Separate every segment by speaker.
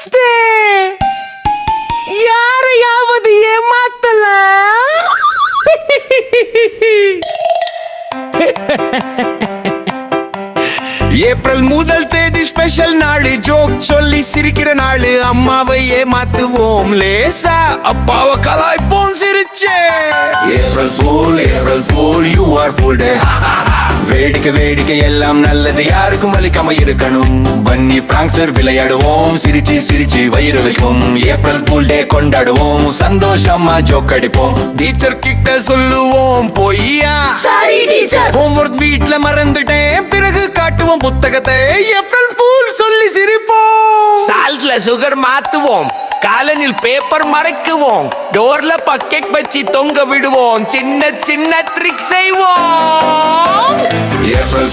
Speaker 1: ஃபூல்ஸ்டே யாரையாவது ஏமாத்தலாம். ஏப்ரல் முதல் தேதி ஸ்பெஷல் நாள், ஜோக் சொல்லி சிரிக்கிற நாள். அம்மாவை ஏமாத்துவோம் லேசா, அப்பாவை கலாய்ப்போம் சிரிச்சே. April fool you are fool day. வேடிக்கை வேடிக்கை எல்லாம் நல்லது, யாருக்கும் வலிக்காம இருக்கணும். பன்னி பிராங்க்சர் விளையாடுவோம், சிரிச்சு சிரிச்சு வயிறு வைக்கும். ஏப்ரல் ஃபூல் டே கொண்டாடுவோம், சந்தோஷமா ஜோக் அடிப்போம். டீச்சர் கிட்ட சொல்லுவோம் பொய்யா,
Speaker 2: சாரி டீச்சர்,
Speaker 1: ஹோம்வொர்க் வீட்ல மறந்துட்டேன், பிறகு காட்டுவோம் புத்தகத்தை. ஏப்ரல் ஃபூல் சொல்லி சிரிப்போம்.
Speaker 3: சால்ட்ல சுகர் மாத்துவோம், காலனில் பேப்பர் மறைக்குவோம், டோர்ல பக்கெட் வச்சு தொங்க விடுவோம், சின்ன சின்ன ட்ரிக் செய்வோம்.
Speaker 1: April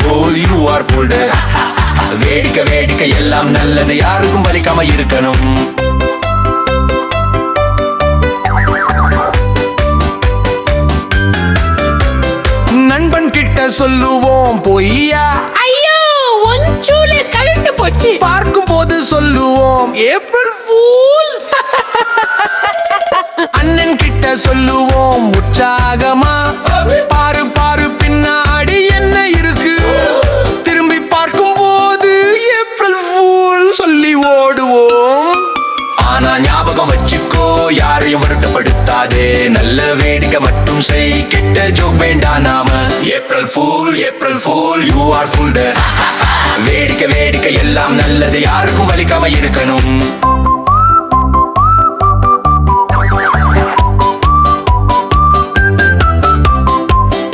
Speaker 1: fool you are fool day. வேடிக்கை வேடிக்கை எல்லாம் நல்லது, யாருக்கும் வலிக்காம இருக்கணும். நண்பன் கிட்ட சொல்லுவோம் பொய்யா,
Speaker 2: ஐயோ உன் ஷூலேஸ் கழண்டு போச்சு.
Speaker 1: பார்க்கும் போது சொல்லுவோம் ஏப்ரல் ஃபூல். அண்ணன் கிட்ட சொல்லுவோம் உற்சாகமா, பாரு பாரு பின்னாடி என்ன இருக்கு. திரும்பி பார்க்கும் போது ஏப்ரல் ஃபூல் சொல்லி ஓடுவோம். ஆனா ஞாபகம் வச்சுக்கோ, யாரையும் வருத்தப்படுத்தாதே, நல்ல வேடிக்கை மட்டும் செய், கெட்ட ஜோக் வேண்டாம் நாம. April fool you are fool day. வேடிக்கை வேடிக்கை எல்லாம் நல்லது, யாருக்கும் வலிக்காம இருக்கணும்.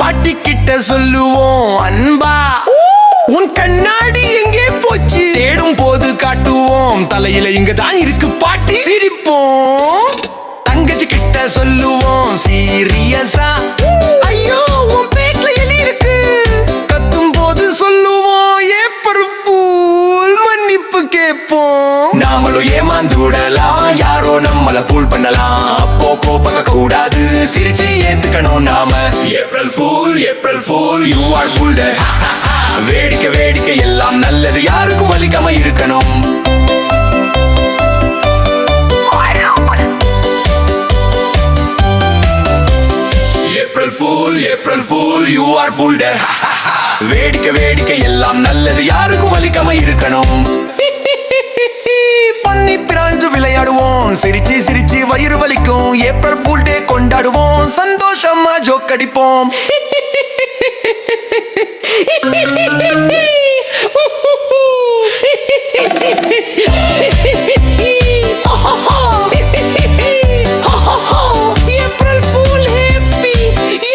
Speaker 1: பாட்டி கிட்ட சொல்லுவோம் அன்பா, உன் கண்ணாடி எங்கே போச்சு, தேடும் போது காட்டுவோம், தலையில இங்க தான் இருக்கு பாட்டி, சிரிப்போம். தங்கச்சி கிட்ட சொல்லுவோம் சீரியஸா, ஐயோ உன் பேக்ல எலி இருக்கு, கத்தும் போது சொல்லுவோம் ஏப்ரல் ஃபூல், மன்னிப்பு கேட்போம். நாமளும் ஏமாந்துடலாம், யாரோ நம்மள ஃபூல் பண்ணலாம், அப்போ கோபக்க கூடாது, சிரிச்சு ஏத்துக்கணும் நாம. April fool you are fool day. வேடிக்கை வேடிக்கை எல்லாம் நல்லது, யாருக்கும் வலிக்காம இருக்கணும். April fool you are fool day. வேடிக்கை வேடிக்கை எல்லாம் நல்லது, யாருக்கும் வலிக்காம இருக்கணும். பண்ணி பிராஞ்சு விளையாடுவோம், சிரிச்சு சிரிச்சு வயிறு வலிக்கும். ஏப்ரல் ஃபூல் டே கொண்டாடுவோம், சந்தோஷமா ஜோக் அடிப்போம். ஏப்ரல் ஃபூல் ஹேப்பி,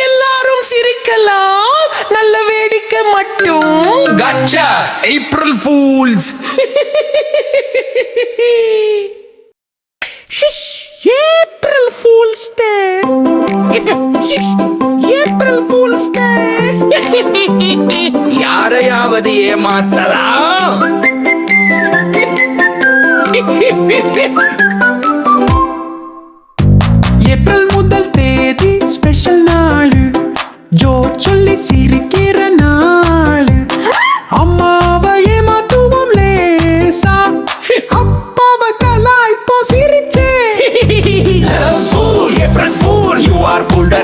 Speaker 1: எல்லாரும் சிரிக்கலாம், நல்ல வேடிக்கை மட்டும். Gotcha! April Fools! April Fool's Day! April Fool's Day!
Speaker 3: யாரையாவது ஏமாத்தலாம்.
Speaker 4: ஏப்ரல் முதல் தேதி ஸ்பெஷல் நாளு, ஜோக் சொல்லி சிரிக்கிற நாளு. அம்மாவை ஏமாத்துவோம் லேசா, அப்பாவை கலாய்ப்போம் சிரிச்சே.
Speaker 1: April fool you are fool day.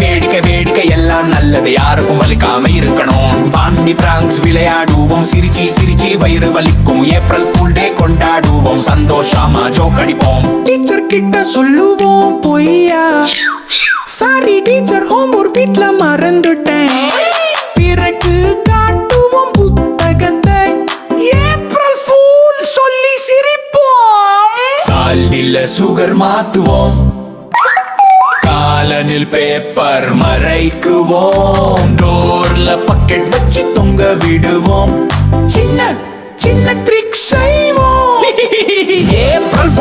Speaker 1: வேடிக்கை வேடிக்கை எல்லாம் நல்லது, யாருக்கும் வலிக்காம இருக்கணும். பாண்டி பிராங்க்ஸ் விளையாடுவோம், சிரிச்சு சிரிச்சு வயிறு வலிக்கும். ஏப்ரல் ஃபூல் டே கொண்டாடுவோம், சந்தோஷமா ஜோக் அடிப்போம்.
Speaker 4: டீச்சர் கிட்ட சொல்லுவோம் பொய்யா, சாரி டீச்சர் ஹோம்வொர்க் வீட்ல மறந்துட்டேன், பிறகு காட்டுவோம் புத்தகத்தை. ஏப்ரல் ஃபூல் சொல்லி சிரிப்போம்.
Speaker 1: சால்டில சுகர் மாத்துவோம், காலனில் பேப்பர் மறைக்குவோம், டோர்ல பக்கெட் வச்சு தொங்க விடுவோம்,
Speaker 4: சின்ன சின்ன ட்ரிக் செய்வோம்.
Speaker 1: April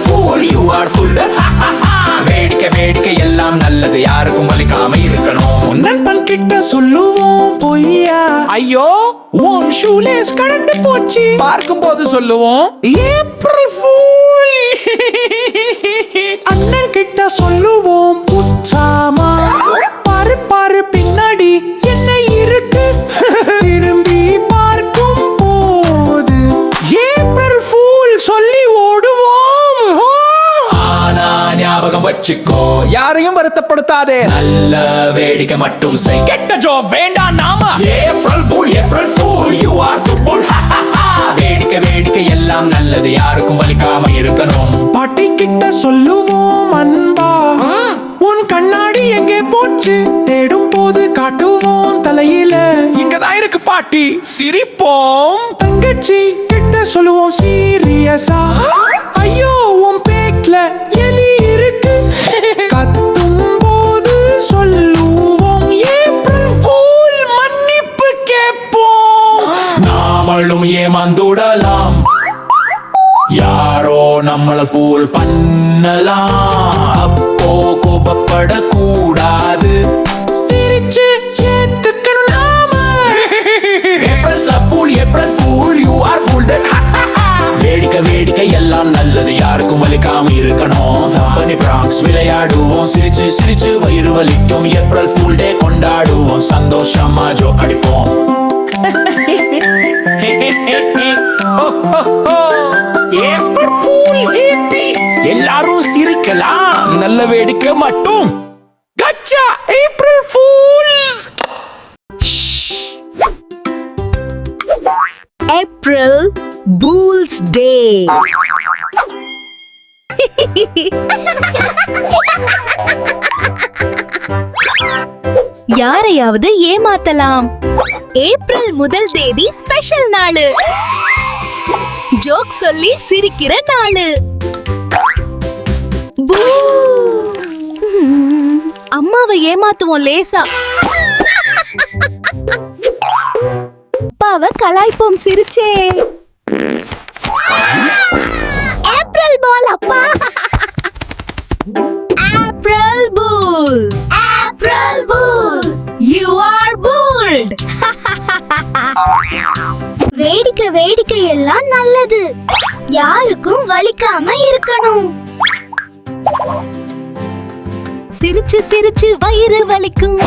Speaker 1: fool you are fool day. வேடிக்கை வேடிக்கை எல்லாம் நல்லது, யாருக்கும் வலிக்காம இருக்கணும்.
Speaker 4: நண்பன் கிட்ட சொல்லுவோம் பொய்யா,
Speaker 3: ஐயோ
Speaker 4: உன் ஷூலேஸ் கழண்டு போச்சு,
Speaker 3: பார்க்கும் போது சொல்லுவோம்
Speaker 4: ஏப்ரல் ஃபூல். அண்ணன் கிட்ட சொல்லுவோம் உற்சாகமா, பாரு பாரு பின்னாடி என்ன இருக்கு, திரும்பி பார்க்கும் போது ஏப்ரல்
Speaker 1: வச்சுக்கோ,
Speaker 4: யாரையும் வருத்தப்படுத்தாதே.
Speaker 1: நல்ல வேடிக்கை மட்டும் செய்.
Speaker 4: கெட்ட ஜோக் வேண்டாம் நாம.
Speaker 1: April pool you are football. வேடிக்கை வேடிக்கை எல்லாம் நல்லது, யாருக்கும் வலிக்காம இருக்கணும்.
Speaker 4: பாட்டி கிட்ட சொல்லுவோம் அன்பா, உன் கண்ணாடி எங்கே போச்சு, தேடும் போது காட்டுவோம் தலையில.
Speaker 1: இங்கதான் இருக்கு பாட்டி, சிரிப்போம்.
Speaker 4: தங்கச்சி கிட்ட சொல்லுவோம் சீரியஸா, ஐயோ உன் பேக்ல எலி இருக்கு, கத்தும் போது சொல்லுவோம் ஏப்ரல் ஃபூல், மன்னிப்பு கேட்போம்.
Speaker 1: நாமளும் ஏமாந்துடலாம், யாரோ நம்மள ஃபூல் பண்ணலாம். அப்போ கோபப்படக்கூடாது,
Speaker 4: சிரிச்சு ஏத்துக்கணும் நாம.
Speaker 1: April pool you are fooled. வேடிக்கை வேடிக்கை எல்லாம் நல்லது, யாருக்கும் வலிக்காம இருக்கணும். சம்பனி பிராங்க்ஸ் விளையாடுவோம், சிரிச்சு சிரிச்சு வயிறு வலிக்கும். ஏப்ரல் ஃபூல் டே கொண்டாடுவோம், சந்தோஷமா ஜோக் அடிப்போம்.
Speaker 3: April fool happy. எல்லாரும் சிரிக்கலாம், நல்ல வேடிக்கை மட்டும். கச்சா April fools.
Speaker 2: April Fool's Day. யாரையாவது ஏமாத்தலாம். ஏப்ரல் முதல் தேதி ஸ்பெஷல் நாளு, ஜோக் சொல்லி சிரிக்கிற நாளு. பூ. அம்மாவை ஏமாத்துவோம் லேசா, அப்பாவை கலாய்ப்போம் சிரிச்சே. ஏப்ரல் பால் அப்பா. April fool. April fool you are fooled.
Speaker 5: வேடிக்கை வேடிக்கை எல்லாம் நல்லது, யாருக்கும் வலிக்காம இருக்கணும்.
Speaker 2: சிரிச்சு சிரிச்சு வயிறு வலிக்கும்.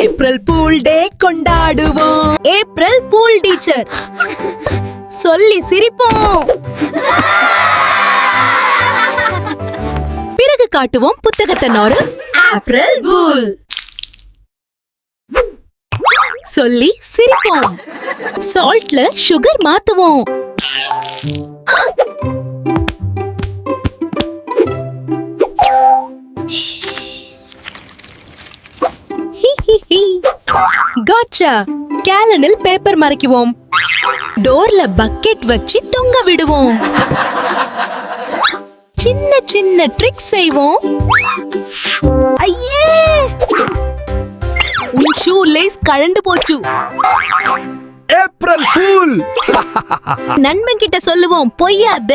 Speaker 2: ஏப்ரல் பூல் டே கொண்டாடுவோம். ஏப்ரல் பூல் டீச்சர் சொல்லி சிரிப்போம். பிறகு காட்டுவோம் புத்தகத்தை நோரு. ஏப்ரல் பூல் சொல்லி சிரிப்போம். சால்ட்ல சுகர் மாத்துவோம். காச்சா. கேலனில் பேப்பர் மறைக்குவோம். டோர்ல பக்கெட் வச்சு தொங்க விடுவோம். சின்ன சின்ன ட்ரிக் செய்வோம். ஐயே, உன் ஷூ லேஸ் கழண்டு போச்சு.
Speaker 3: April fool.
Speaker 2: நண்பன் கிட்ட சொல்லுவோம் பொய்யாத.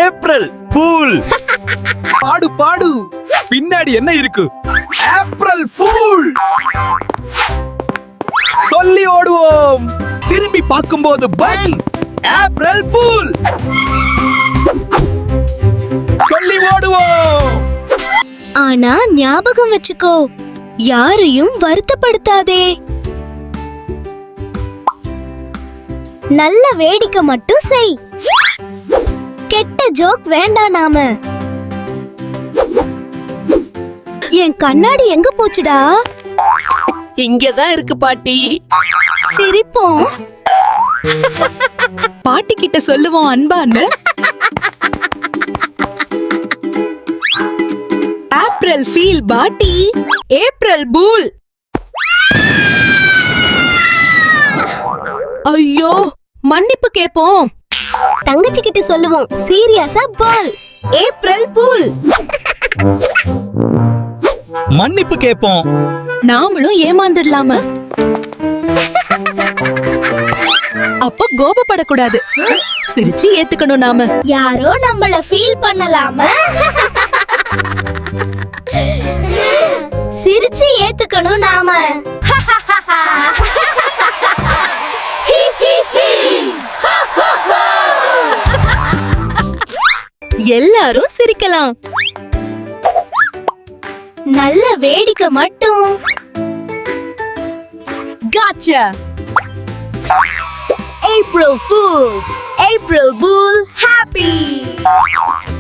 Speaker 3: April fool. பாடு பாடு, பின்னாடி என்ன இருக்கு? April fool. சொல்லி ஓடுவோம், திரும்பி பார்க்கும்போது பைல். April fool. சொல்லி ஓடுவோம்.
Speaker 5: ஆனா ஞாபகம் வச்சுக்கோ, யாரையும் வருத்தப்படுத்தாதே. நல்ல வேடிக்கை மட்டும் செய், கெட்ட ஜோக் வேண்டாம் நாம. என் கண்ணாடி எங்க போச்சுடா?
Speaker 2: இங்கதான் இருக்கு பாட்டி.
Speaker 5: சிரிப்போம்.
Speaker 2: பாட்டி கிட்ட சொல்லுவோம் அன்பான்னு. ஏப்ரல் ஃபீல் பாட்டி. April pool. ஐயோ, மன்னிப்பு கேப்போம்.
Speaker 5: தங்கச்சி கிட்ட சொல்லுவோம் சீரியஸா பால். April pool.
Speaker 3: மன்னிப்பு கேட்போம்.
Speaker 2: நாமளும் ஏமாந்துடலாம. அப்ப கோபப்படக்கூடாது, சிரிச்சு ஏத்துக்கணும் நாம.
Speaker 5: யாரோ நம்மள ஃபீல் பண்ணலாம. சிரிச்சு ஏத்துக்கணும் நாம.
Speaker 2: எல்லாரும் சிரிக்கலாம்.
Speaker 5: நல்ல வேடிக்கை மட்டும்.
Speaker 2: Gotcha! April Fools! April Fool happy!